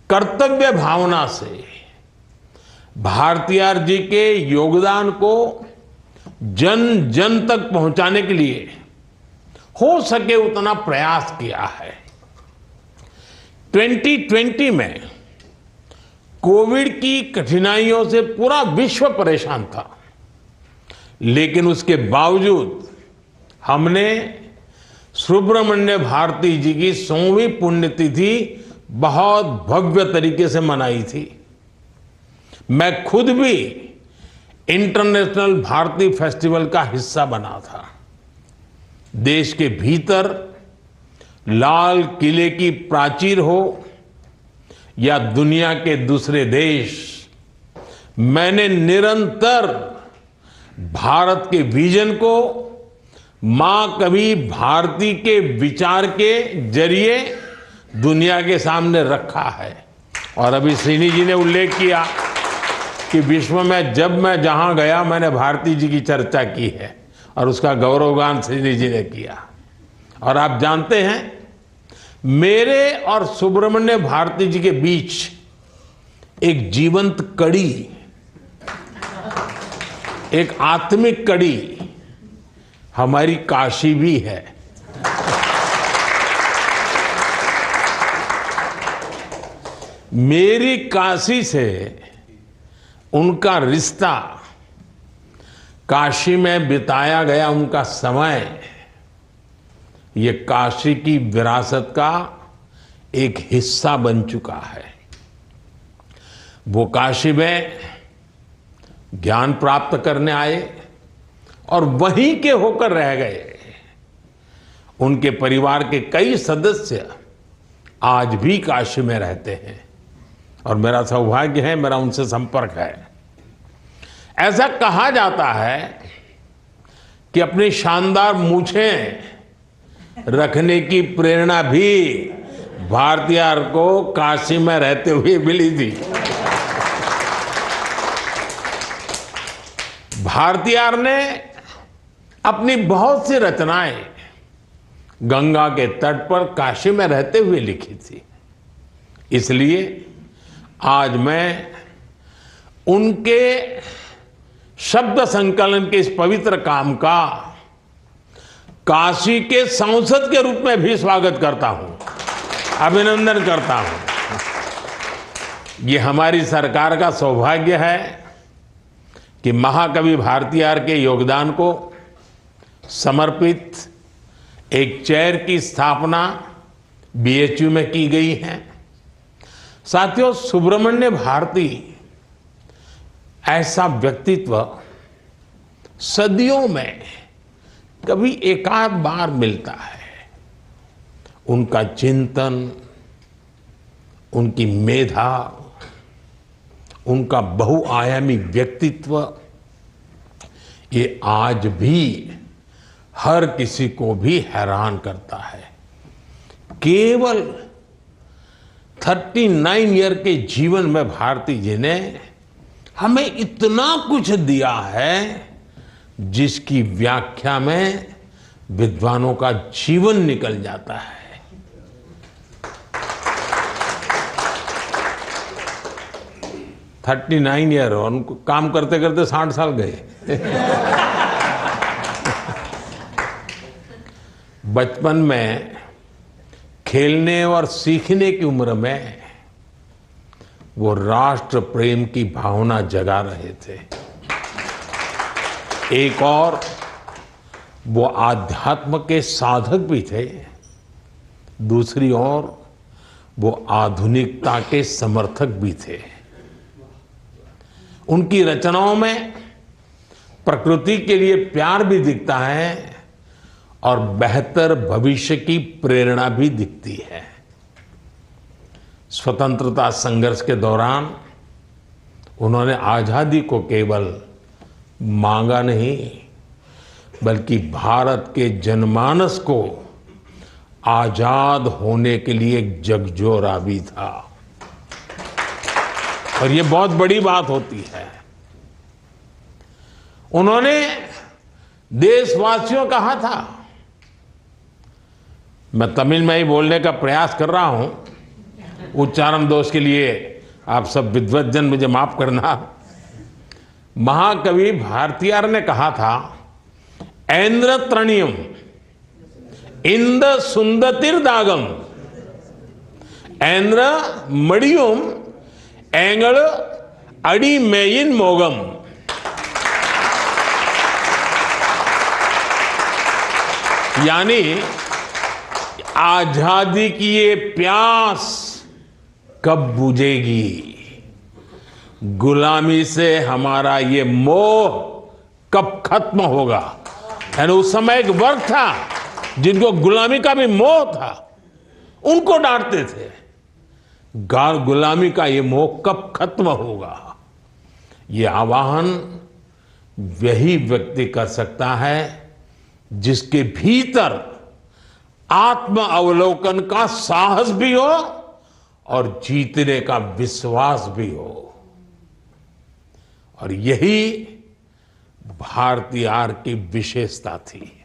कर्तव्य भावना से भारतीयार जी के योगदान को जन जन तक पहुंचाने के लिए हो सके उतना प्रयास किया है। 2020 में कोविड की कठिनाइयों से पूरा विश्व परेशान था, लेकिन उसके बावजूद हमने सुब्रमण्य भारती जी की 100वीं पुण्यतिथि बहुत भव्य तरीके से मनाई थी। मैं खुद भी इंटरनेशनल भारती फेस्टिवल का हिस्सा बना था। देश के भीतर लाल किले की प्राचीर हो या दुनिया के दूसरे देश, मैंने निरंतर भारत के विजन को मां कभी भारती के विचार के जरिए दुनिया के सामने रखा है। और अभी श्रीनी जी ने उल्लेख किया कि विश्व में जब मैं जहां गया मैंने भारती जी की चर्चा की है, और उसका गौरवगान श्रीनी जी ने किया। और आप जानते हैं, मेरे और सुब्रमण्य भारती जी के बीच एक जीवंत कड़ी, एक आत्मिक कड़ी हमारी काशी भी है। मेरी काशी से उनका रिश्ता, काशी में बिताया गया उनका समय, ये काशी की विरासत का एक हिस्सा बन चुका है। वो काशी में ज्ञान प्राप्त करने आए और वहीं के होकर रह गए। उनके परिवार के कई सदस्य आज भी काशी में रहते हैं और मेरा सौभाग्य है, मेरा उनसे संपर्क है। ऐसा कहा जाता है कि अपनी शानदार मूछें रखने की प्रेरणा भी भारतीयार को काशी में रहते हुए मिली थी। भारतीयार ने अपनी बहुत सी रचनाएं गंगा के तट पर काशी में रहते हुए लिखी थी। इसलिए आज मैं उनके शब्द संकलन के इस पवित्र काम का काशी के सांसद के रूप में भी स्वागत करता हूं, अभिनंदन करता हूं। ये हमारी सरकार का सौभाग्य है कि महाकवि भारतीयार के योगदान को समर्पित एक चेयर की स्थापना बीएचयू में की गई है। साथियों, सुब्रमण्य भारती ऐसा व्यक्तित्व सदियों में कभी एकाध बार मिलता है। उनका चिंतन, उनकी मेधा, उनका बहुआयामी व्यक्तित्व, ये आज भी हर किसी को भी हैरान करता है। केवल 39 ईयर के जीवन में भारती जी ने हमें इतना कुछ दिया है जिसकी व्याख्या में विद्वानों का जीवन निकल जाता है। थर्टी 39 ईयर और उनको काम करते करते 60 साल गए। बचपन में खेलने और सीखने की उम्र में वो राष्ट्र प्रेम की भावना जगा रहे थे। एक और वो आध्यात्म के साधक भी थे, दूसरी ओर वो आधुनिकता के समर्थक भी थे। उनकी रचनाओं में प्रकृति के लिए प्यार भी दिखता है और बेहतर भविष्य की प्रेरणा भी दिखती है। स्वतंत्रता संघर्ष के दौरान उन्होंने आजादी को केवल मांगा नहीं, बल्कि भारत के जनमानस को आजाद होने के लिए एक जगजोरा भी था। और ये बहुत बड़ी बात होती है। उन्होंने देशवासियों कहा था, मैं तमिल में ही बोलने का प्रयास कर रहा हूं, उच्चारण दोष के लिए आप सब विद्वज्जन मुझे माफ करना। महाकवि भारतीयार ने कहा था, ऐन्द्र तृणीयम इंद सुंदतिर्दागम, ऐन्द्र मड़ियुम एंगल अड़ी मेइन मोगम। यानी आजादी की ये प्यास कब बुझेगी, गुलामी से हमारा ये मोह कब खत्म होगा। यानी उस समय एक वर्ग था जिनको गुलामी का भी मोह था, उनको डांटते थे, गुलामी का ये मोह कब खत्म होगा। ये आह्वान वही व्यक्ति कर सकता है जिसके भीतर आत्म अवलोकन का साहस भी हो और जीतने का विश्वास भी हो। और यही भारतीयार की विशेषता थी।